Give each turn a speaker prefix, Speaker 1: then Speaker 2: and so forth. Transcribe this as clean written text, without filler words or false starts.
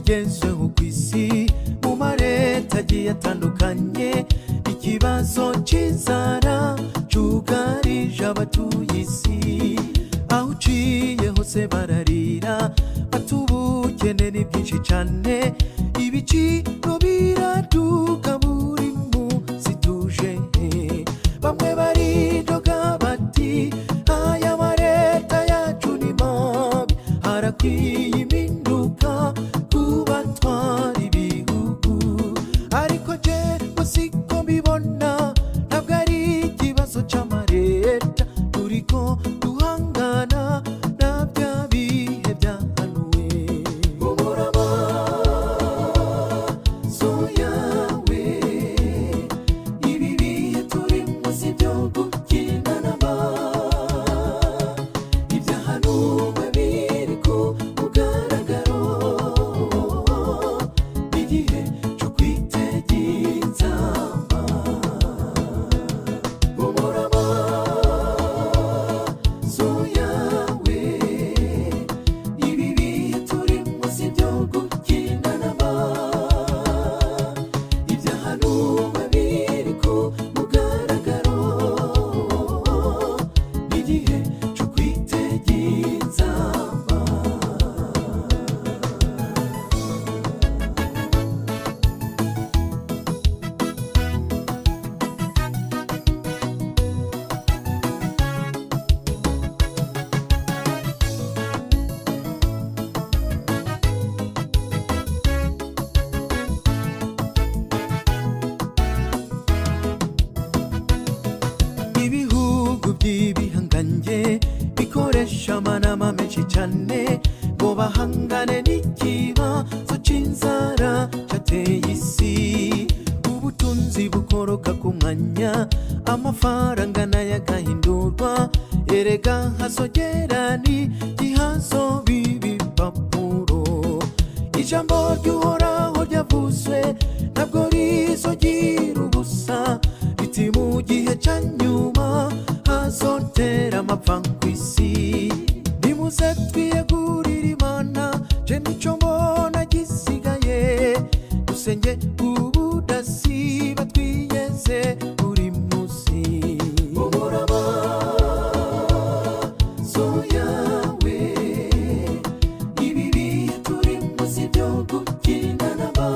Speaker 1: bigezweho ku isi mu mareta agiye atandukanye. Ikibazo cy'inzara cyugarije abatuye isi, aho uciye hose bararira bati ubukene ni bwinshi cyane, ibiciro biraduka buri munsi tuje. Bamwe baridoga bati aya mareta yacu ni mabi, harakwiye impinduka ku batwara ibihugu. Ariko jewe siko mbibona, ntabwo ari ikibazo cy'amareta, turiko duhangana na bya bihe byahanuwe. Umurama so yawe, ibi bihe turimo si byo gukina n'aba, ibyahanuwe biri ku mugaragaro, igihe cyo kwitegereza. Umurama so yawe, ibi bihe turimo si byo gukina n'aba, ibyahanuwe biri ku mugaragaro, igihe cyo kwitegereza. Ibihugu by'ibihangange bikoresha amanama menshi cyane ngo bahangane n'ikibazo cy'inzara cyateye isi. Ubutunzi bukoroka ku mwanya, amafaranga nayo agahindurwa, erega hasogera n'igihazo b'ibipapuro. Ijambo ry'Uhoraho ryavuzwe ntabwo rizogira ubusa, riti mu gihe cya nyuma hazotera amapfa ku isi. Nimuze twiyegurire Imana, je nico mbona gisigaye, dusenge ubudasiba twiyeze buri munsi. Umurama so yawe, ibi bihe turimo si byo gukina n'aba,